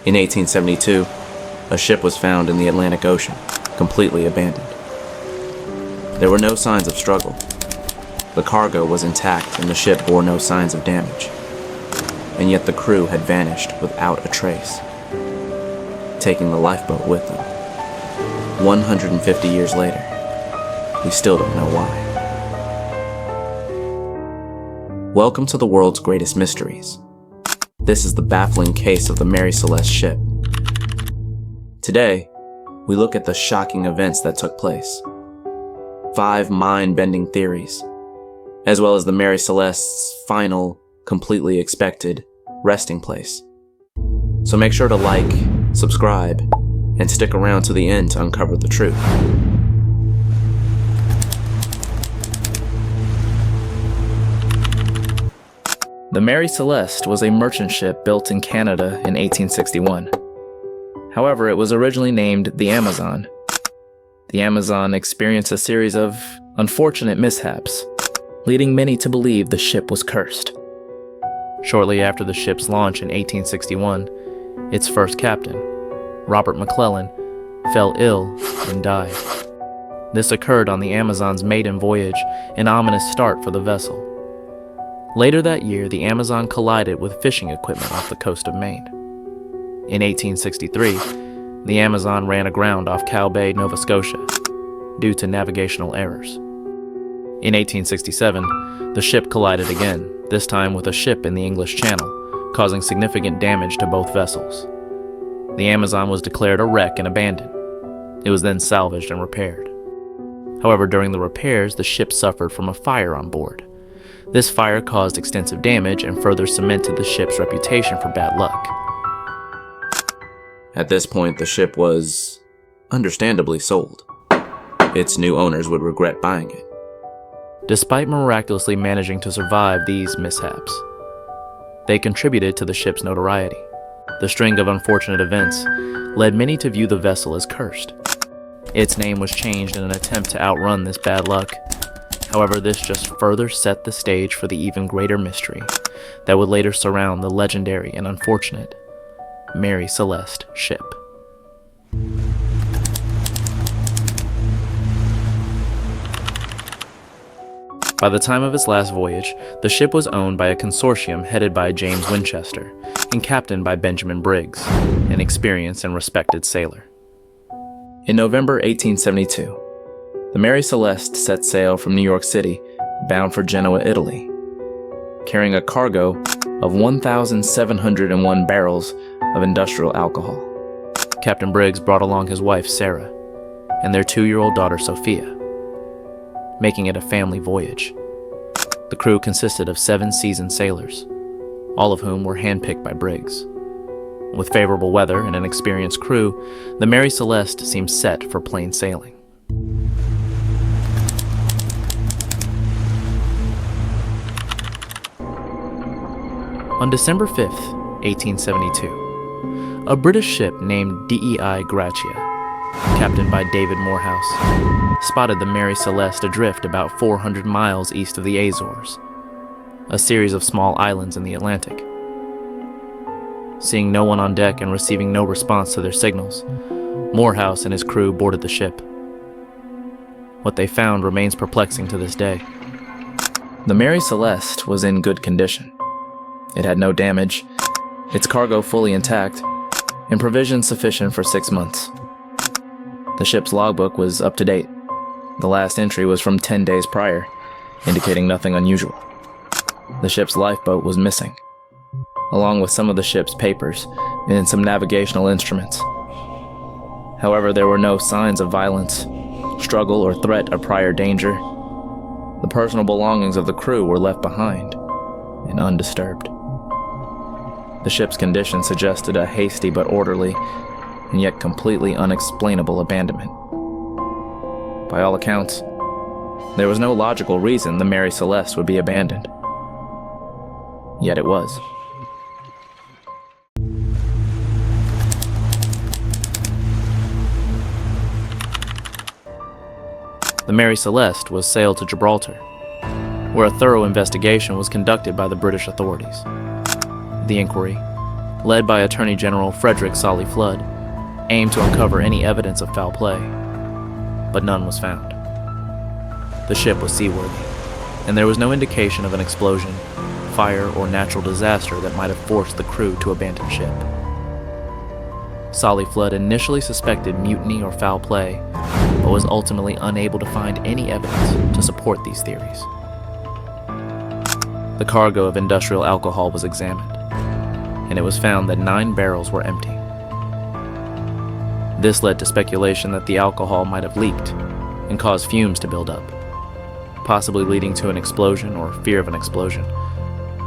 In 1872, a ship was found in the Atlantic Ocean, completely abandoned. There were no signs of struggle. The cargo was intact and the ship bore no signs of damage. And yet the crew had vanished without a trace, taking the lifeboat with them. 150 years later, we still don't know why. Welcome to the world's greatest mysteries. This is the baffling case of the Mary Celeste ship. Today, we look at the shocking events that took place, 5 mind-bending theories, as well as the Mary Celeste's final, completely expected resting place. So make sure to like, subscribe, and stick around to the end to uncover the truth. The Mary Celeste was a merchant ship built in Canada in 1861. However, it was originally named the Amazon. The Amazon experienced a series of unfortunate mishaps, leading many to believe the ship was cursed. Shortly after the ship's launch in 1861, its first captain, Robert McClellan, fell ill and died. This occurred on the Amazon's maiden voyage, an ominous start for the vessel. Later that year, the Amazon collided with fishing equipment off the coast of Maine. In 1863, the Amazon ran aground off Cow Bay, Nova Scotia, due to navigational errors. In 1867, the ship collided again, this time with a ship in the English Channel, causing significant damage to both vessels. The Amazon was declared a wreck and abandoned. It was then salvaged and repaired. However, during the repairs, the ship suffered from a fire on board. This fire caused extensive damage and further cemented the ship's reputation for bad luck. At this point, the ship was understandably sold. Its new owners would regret buying it. Despite miraculously managing to survive these mishaps, they contributed to the ship's notoriety. The string of unfortunate events led many to view the vessel as cursed. Its name was changed in an attempt to outrun this bad luck. However, this just further set the stage for the even greater mystery that would later surround the legendary and unfortunate Mary Celeste ship. By the time of its last voyage, the ship was owned by a consortium headed by James Winchester and captained by Benjamin Briggs, an experienced and respected sailor. In November 1872, the Mary Celeste set sail from New York City, bound for Genoa, Italy, carrying a cargo of 1,701 barrels of industrial alcohol. Captain Briggs brought along his wife, Sarah, and their 2-year-old daughter, Sophia, making it a family voyage. The crew consisted of 7 seasoned sailors, all of whom were handpicked by Briggs. With favorable weather and an experienced crew, the Mary Celeste seemed set for plain sailing. On December 5th, 1872, a British ship named Dei Gratia, captained by David Morehouse, spotted the Mary Celeste adrift about 400 miles east of the Azores, a series of small islands in the Atlantic. Seeing no one on deck and receiving no response to their signals, Morehouse and his crew boarded the ship. What they found remains perplexing to this day. The Mary Celeste was in good condition. It had no damage, its cargo fully intact, and provisions sufficient for 6 months. The ship's logbook was up to date. The last entry was from 10 days prior, indicating nothing unusual. The ship's lifeboat was missing, along with some of the ship's papers and some navigational instruments. However, there were no signs of violence, struggle, or threat of prior danger. The personal belongings of the crew were left behind and undisturbed. The ship's condition suggested a hasty but orderly, and yet completely unexplainable abandonment. By all accounts, there was no logical reason the Mary Celeste would be abandoned. Yet it was. The Mary Celeste was sailed to Gibraltar, where a thorough investigation was conducted by the British authorities. The inquiry, led by Attorney General Frederick Solly Flood, aimed to uncover any evidence of foul play, but none was found. The ship was seaworthy, and there was no indication of an explosion, fire, or natural disaster that might have forced the crew to abandon ship. Solly Flood initially suspected mutiny or foul play, but was ultimately unable to find any evidence to support these theories. The cargo of industrial alcohol was examined, and it was found that 9 barrels were empty. This led to speculation that the alcohol might have leaked and caused fumes to build up, possibly leading to an explosion or fear of an explosion,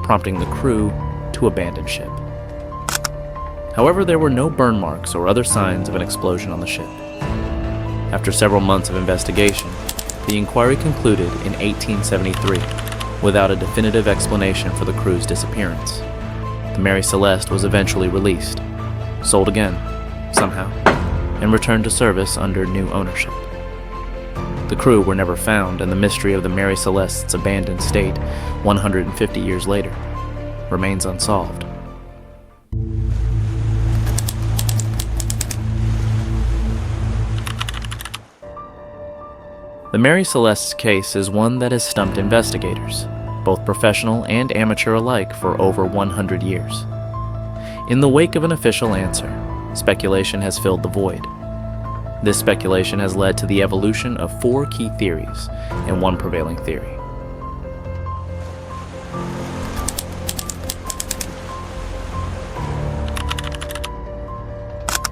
prompting the crew to abandon ship. However, there were no burn marks or other signs of an explosion on the ship. After several months of investigation, the inquiry concluded in 1873 without a definitive explanation for the crew's disappearance. The Mary Celeste was eventually released, sold again, somehow, and returned to service under new ownership. The crew were never found, and the mystery of the Mary Celeste's abandoned state 150 years later remains unsolved. The Mary Celeste's case is one that has stumped investigators, both professional and amateur alike, for over 100 years. In the wake of an official answer, speculation has filled the void. This speculation has led to the evolution of 4 key theories and 1 prevailing theory.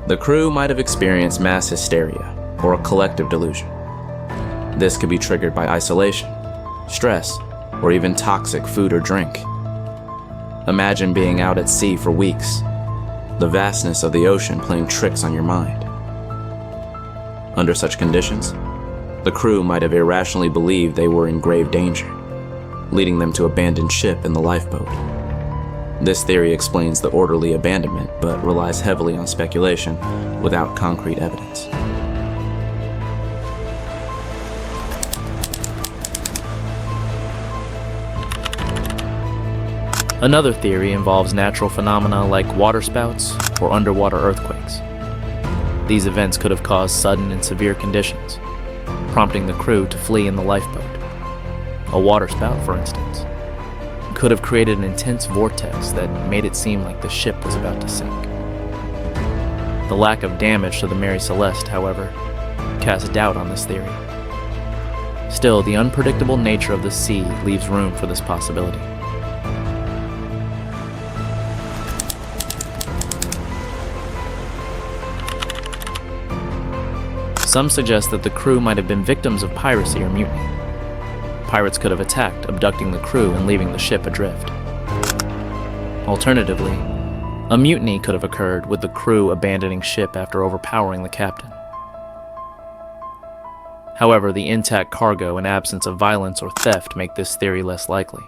The crew might have experienced mass hysteria or a collective delusion. This could be triggered by isolation, stress, or even toxic food or drink. Imagine being out at sea for weeks, the vastness of the ocean playing tricks on your mind. Under such conditions, the crew might have irrationally believed they were in grave danger, leading them to abandon ship in the lifeboat. This theory explains the orderly abandonment, but relies heavily on speculation without concrete evidence. Another theory involves natural phenomena like waterspouts or underwater earthquakes. These events could have caused sudden and severe conditions, prompting the crew to flee in the lifeboat. A waterspout, for instance, could have created an intense vortex that made it seem like the ship was about to sink. The lack of damage to the Mary Celeste, however, casts doubt on this theory. Still, the unpredictable nature of the sea leaves room for this possibility. Some suggest that the crew might have been victims of piracy or mutiny. Pirates could have attacked, abducting the crew and leaving the ship adrift. Alternatively, a mutiny could have occurred with the crew abandoning ship after overpowering the captain. However, the intact cargo and absence of violence or theft make this theory less likely.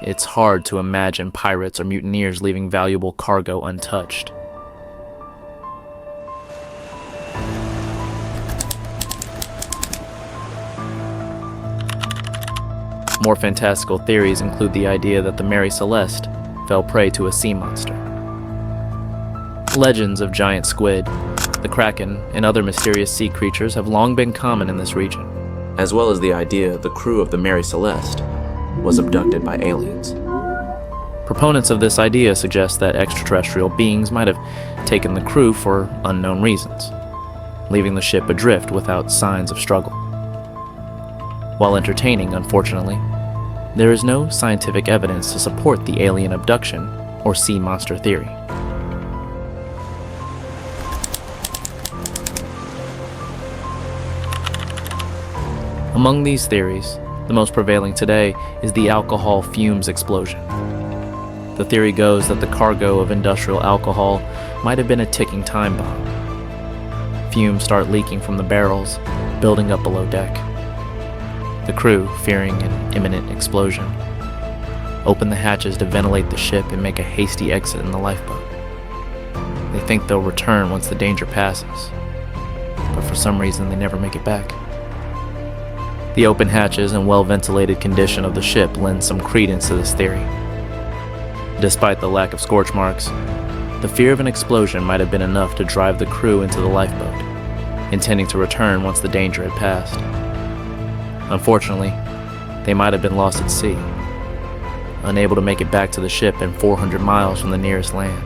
It's hard to imagine pirates or mutineers leaving valuable cargo untouched. More fantastical theories include the idea that the Mary Celeste fell prey to a sea monster. Legends of giant squid, the kraken, and other mysterious sea creatures have long been common in this region, as well as the idea the crew of the Mary Celeste was abducted by aliens. Proponents of this idea suggest that extraterrestrial beings might have taken the crew for unknown reasons, leaving the ship adrift without signs of struggle. While entertaining, unfortunately, there is no scientific evidence to support the alien abduction or sea monster theory. Among these theories, the most prevailing today is the alcohol fumes explosion. The theory goes that the cargo of industrial alcohol might have been a ticking time bomb. Fumes start leaking from the barrels, building up below deck. The crew, fearing an imminent explosion, open the hatches to ventilate the ship and make a hasty exit in the lifeboat. They think they'll return once the danger passes, but for some reason they never make it back. The open hatches and well-ventilated condition of the ship lend some credence to this theory. Despite the lack of scorch marks, the fear of an explosion might have been enough to drive the crew into the lifeboat, intending to return once the danger had passed. Unfortunately, they might have been lost at sea, unable to make it back to the ship and 400 miles from the nearest land.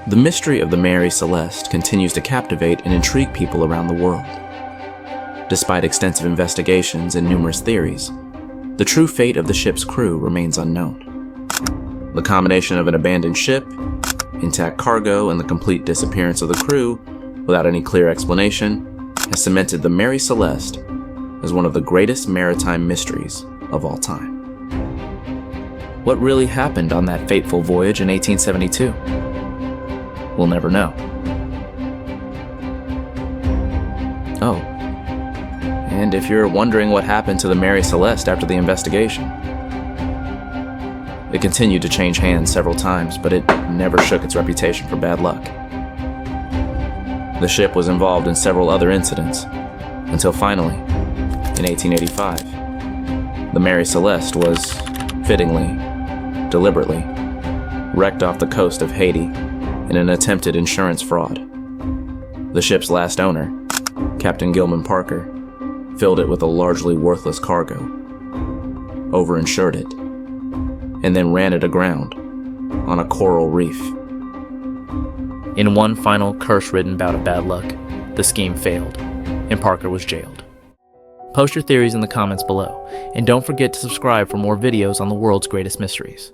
The mystery of the Mary Celeste continues to captivate and intrigue people around the world. Despite extensive investigations and numerous theories, the true fate of the ship's crew remains unknown. The combination of an abandoned ship, intact cargo, and the complete disappearance of the crew without any clear explanation has cemented the Mary Celeste as one of the greatest maritime mysteries of all time. What really happened on that fateful voyage in 1872? We'll never know. Oh, and if you're wondering what happened to the Mary Celeste after the investigation, it continued to change hands several times, but it never shook its reputation for bad luck. The ship was involved in several other incidents, until finally, in 1885, the Mary Celeste was, fittingly, deliberately, wrecked off the coast of Haiti in an attempted insurance fraud. The ship's last owner, Captain Gilman Parker, filled it with a largely worthless cargo, overinsured it, and then ran it aground on a coral reef. In one final curse-ridden bout of bad luck, the scheme failed, and Parker was jailed. Post your theories in the comments below, and don't forget to subscribe for more videos on the world's greatest mysteries.